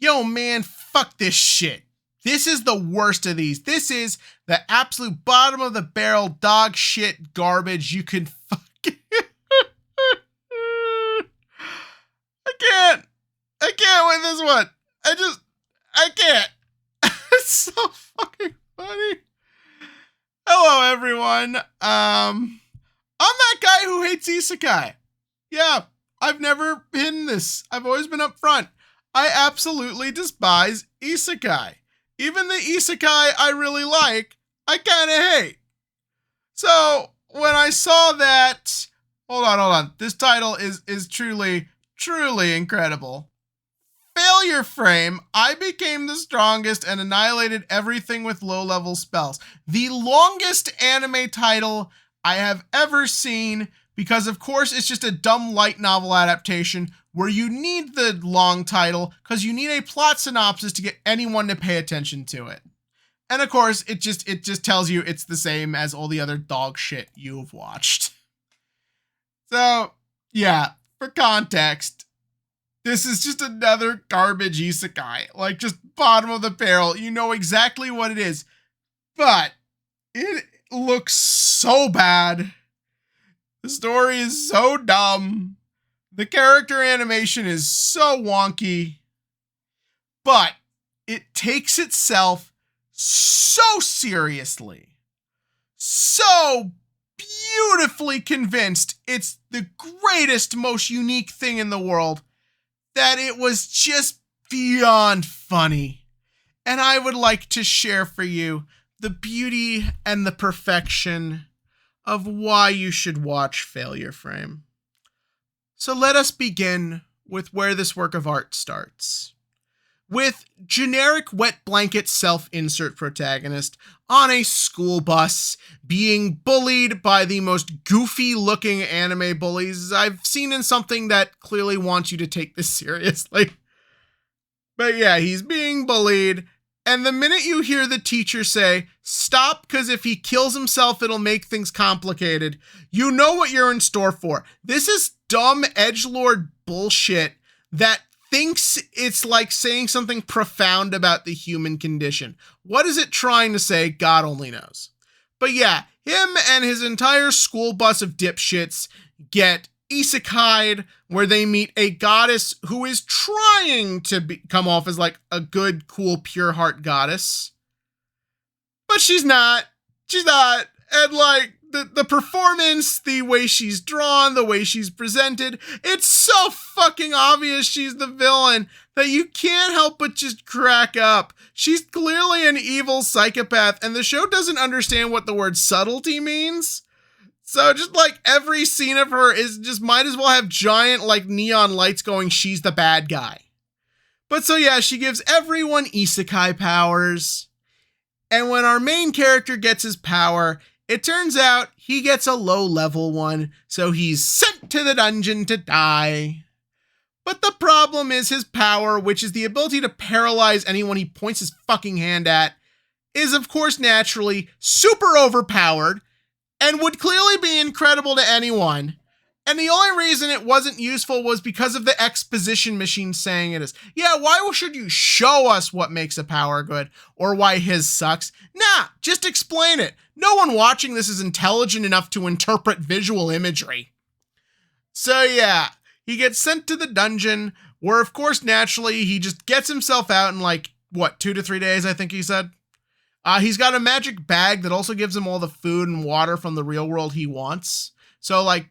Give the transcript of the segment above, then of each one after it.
yo, man, fuck this shit. This is the worst of these. This is the absolute bottom of the barrel dog shit garbage you can fucking... I can't win this one. I can't. It's so fucking funny. Hello, everyone. I'm that guy who hates isekai. Yeah, I've never hidden this. I've always been up front. I absolutely despise isekai. Even the isekai I really like, I kind of hate. So when I saw that, hold on. This title is truly incredible. Failure Frame, I became the strongest and annihilated everything with low-level spells. The longest anime title I have ever seen, because of course it's just a dumb light novel adaptation where you need the long title because you need a plot synopsis to get anyone to pay attention to it. And of course, it just tells you it's the same as all the other dog shit you've watched. So, yeah, for context, this is just another garbage isekai. Like, just bottom of the barrel. You know exactly what it is. But it looks so bad. The story is so dumb. The character animation is so wonky. But it takes itself so seriously. So beautifully convinced it's the greatest, most unique thing in the world that it was just beyond funny. And I would like to share for you the beauty and the perfection of why you should watch Failure Frame. So let us begin with where this work of art starts. With generic wet blanket self-insert protagonist on a school bus being bullied by the most goofy-looking anime bullies I've seen in something that clearly wants you to take this seriously. But yeah, he's being bullied, and the minute you hear the teacher say, "Stop, because if he kills himself, it'll make things complicated," you know what you're in store for. This is dumb edgelord bullshit that thinks it's like saying something profound about the human condition. What is it trying to say? God only knows. But yeah, him and his entire school bus of dipshits get isekai'd, where they meet a goddess who is trying to come off as like a good, cool, pure heart goddess. But she's not. She's not. And like, the performance, the way she's drawn, the way she's presented, it's so fucking obvious she's the villain that you can't help but just crack up. She's clearly an evil psychopath, and the show doesn't understand what the word subtlety means. So just like every scene of her is just might as well have giant like neon lights going, she's the bad guy. But so yeah, she gives everyone isekai powers. And when our main character gets his power, it turns out he gets a low-level one, so he's sent to the dungeon to die. But the problem is his power, which is the ability to paralyze anyone he points his fucking hand at, is of course naturally super overpowered and would clearly be incredible to anyone. And the only reason it wasn't useful was because of the exposition machine saying it is. Yeah, why should you show us what makes a power good or why his sucks? Nah, just explain it. No one watching this is intelligent enough to interpret visual imagery. So yeah, he gets sent to the dungeon where of course naturally he just gets himself out in like, what, 2 to 3 days, I think he said? He's got a magic bag that also gives him all the food and water from the real world he wants. So like,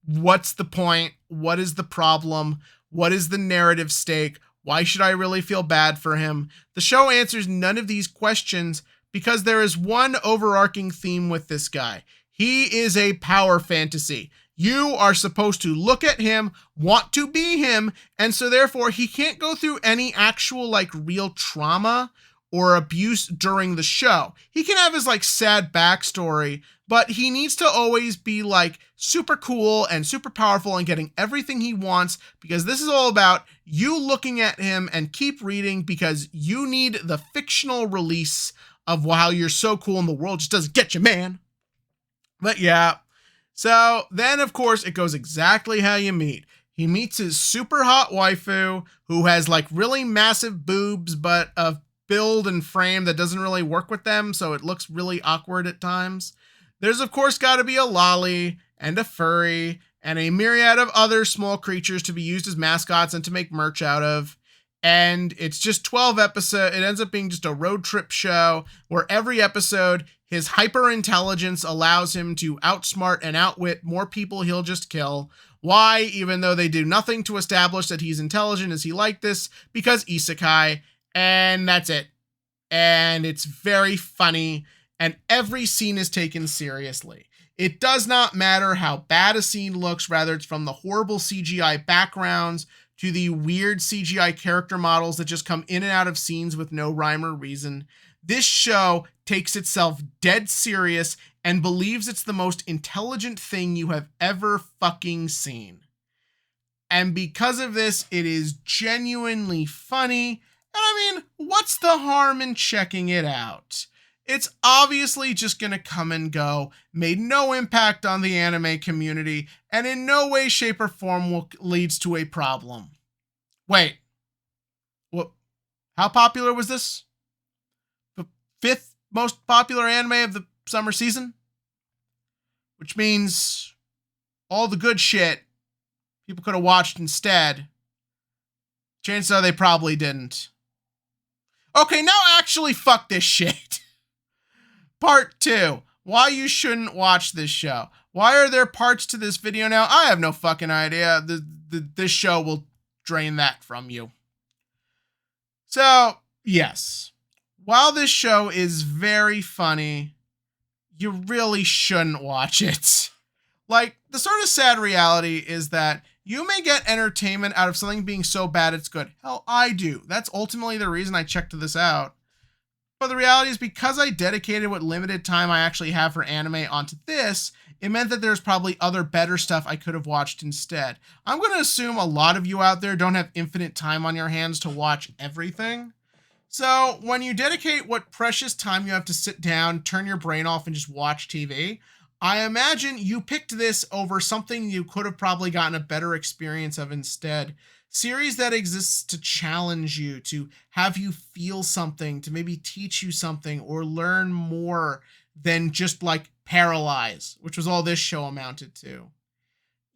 what's the point? What is the problem? What is the narrative stake? Why should I really feel bad for him? The show answers none of these questions because there is one overarching theme with this guy. He is a power fantasy. You are supposed to look at him, want to be him, and so therefore he can't go through any actual like real trauma or abuse during the show. He can have his like sad backstory, but he needs to always be like super cool and super powerful and getting everything he wants, because this is all about you looking at him and keep reading because you need the fictional release of how you're so cool and the world just doesn't get you, man. But yeah, so then of course it goes exactly how you meet. He meets his super hot waifu who has like really massive boobs, but a build and frame that doesn't really work with them, so it looks really awkward at times. There's of course got to be a lolly and a furry and a myriad of other small creatures to be used as mascots and to make merch out of. And it's just 12 episodes. It ends up being just a road trip show where every episode, his hyper intelligence allows him to outsmart and outwit more people he'll just kill. Why? Even though they do nothing to establish that he's intelligent, is he like this? Because isekai, and that's it. And it's very funny, and every scene is taken seriously. It does not matter how bad a scene looks, rather it's from the horrible CGI backgrounds to the weird CGI character models that just come in and out of scenes with no rhyme or reason. This show takes itself dead serious and believes it's the most intelligent thing you have ever fucking seen. And because of this, it is genuinely funny. And I mean, what's the harm in checking it out? It's obviously just going to come and go, made no impact on the anime community, and in no way, shape, or form leads to a problem. Wait. What? How popular was this? The 5th most popular anime of the summer season? Which means all the good shit people could have watched instead. Chances are they probably didn't. Okay, now actually fuck this shit. Part 2. Why you shouldn't watch this show. Why are there parts to this video now? I have no fucking idea. This show will drain that from you. So, yes. While this show is very funny, you really shouldn't watch it. Like, the sort of sad reality is that you may get entertainment out of something being so bad it's good. Hell, I do. That's ultimately the reason I checked this out. But the reality is, because I dedicated what limited time I actually have for anime onto this, it meant that there's probably other better stuff I could have watched instead. I'm going to assume a lot of you out there don't have infinite time on your hands to watch everything. So when you dedicate what precious time you have to sit down, turn your brain off, and just watch TV, I imagine you picked this over something you could have probably gotten a better experience of instead. Series that exists to challenge you, to have you feel something, to maybe teach you something or learn more than just like paralyze, which was all this show amounted to.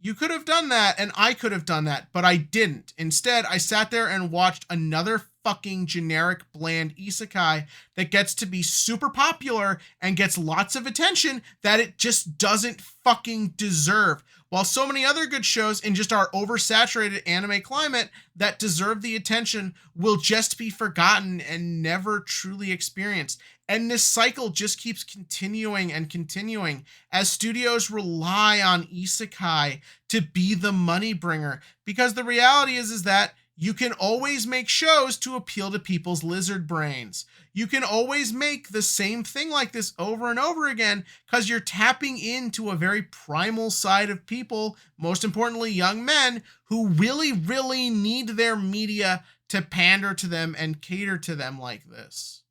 You could have done that, and I could have done that, but I didn't. Instead, I sat there and watched another fucking generic, bland isekai that gets to be super popular and gets lots of attention that it just doesn't fucking deserve. While so many other good shows in just our oversaturated anime climate that deserve the attention will just be forgotten and never truly experienced. And this cycle just keeps continuing and continuing as studios rely on isekai to be the money bringer. Because the reality is that you can always make shows to appeal to people's lizard brains. You can always make the same thing like this over and over again because you're tapping into a very primal side of people, most importantly young men, who really, really need their media to pander to them and cater to them like this.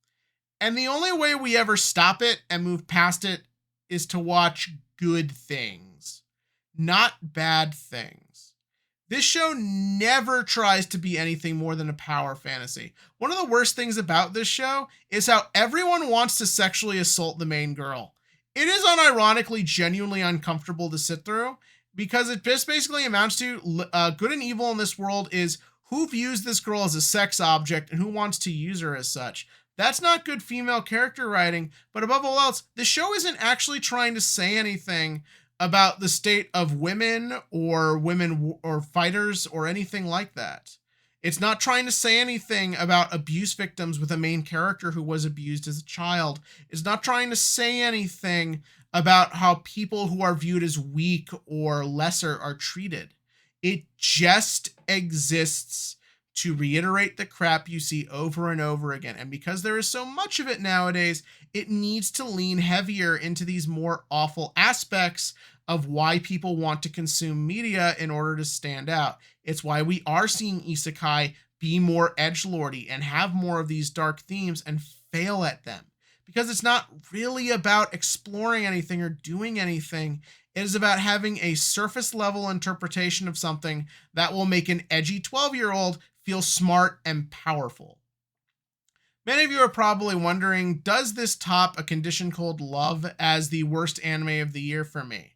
And the only way we ever stop it and move past it is to watch good things, not bad things. This show never tries to be anything more than a power fantasy. One of the worst things about this show is how everyone wants to sexually assault the main girl. It is unironically genuinely uncomfortable to sit through because it just basically amounts to good and evil in this world is who views this girl as a sex object and who wants to use her as such. That's not good female character writing, but above all else, the show isn't actually trying to say anything about the state of women or fighters or anything like that. It's not trying to say anything about abuse victims with a main character who was abused as a child. It's not trying to say anything about how people who are viewed as weak or lesser are treated. It just exists to reiterate the crap you see over and over again. And because there is so much of it nowadays, it needs to lean heavier into these more awful aspects of why people want to consume media in order to stand out. It's why we are seeing isekai be more edgelordy and have more of these dark themes and fail at them. Because it's not really about exploring anything or doing anything. It is about having a surface level interpretation of something that will make an edgy 12-year-old feel smart and powerful. Many of you are probably wondering, does this top A Condition Called Love as the worst anime of the year for me?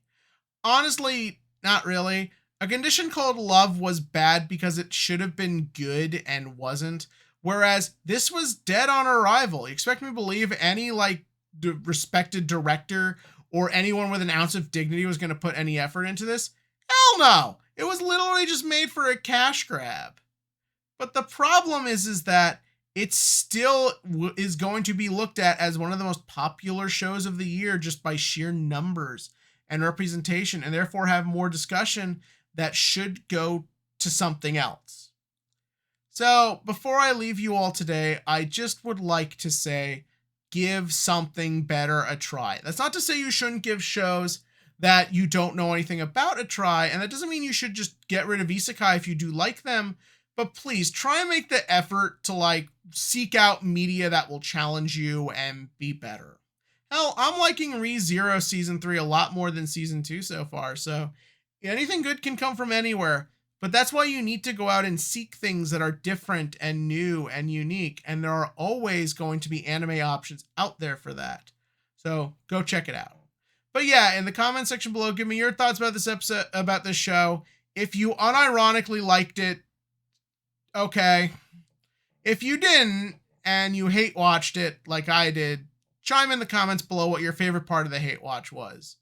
Honestly, not really. A Condition Called Love was bad because it should have been good and wasn't, whereas this was dead on arrival. You expect me to believe any respected director or anyone with an ounce of dignity was going to put any effort into this? Hell no. It was literally just made for a cash grab. But the problem is that it still is going to be looked at as one of the most popular shows of the year just by sheer numbers and representation, and therefore have more discussion that should go to something else. So before I leave you all today, I just would like to say, give something better a try. That's not to say you shouldn't give shows that you don't know anything about a try, and that doesn't mean you should just get rid of isekai if you do like them, but please try and make the effort to seek out media that will challenge you and be better. Hell, I'm liking ReZero Season 3 a lot more than Season 2 so far, so anything good can come from anywhere. But that's why you need to go out and seek things that are different and new and unique, and there are always going to be anime options out there for that. So go check it out. But yeah, in the comment section below, give me your thoughts about this episode, about this show. If you unironically liked it, okay. If you didn't and you hate watched it like I did, chime in the comments below what your favorite part of the hate watch was.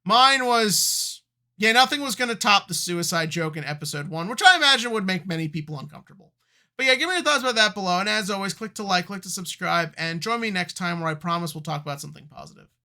Mine was, nothing was going to top the suicide joke in episode 1, which I imagine would make many people uncomfortable. But yeah, give me your thoughts about that below. And as always, click to like, click to subscribe, and join me next time where I promise we'll talk about something positive.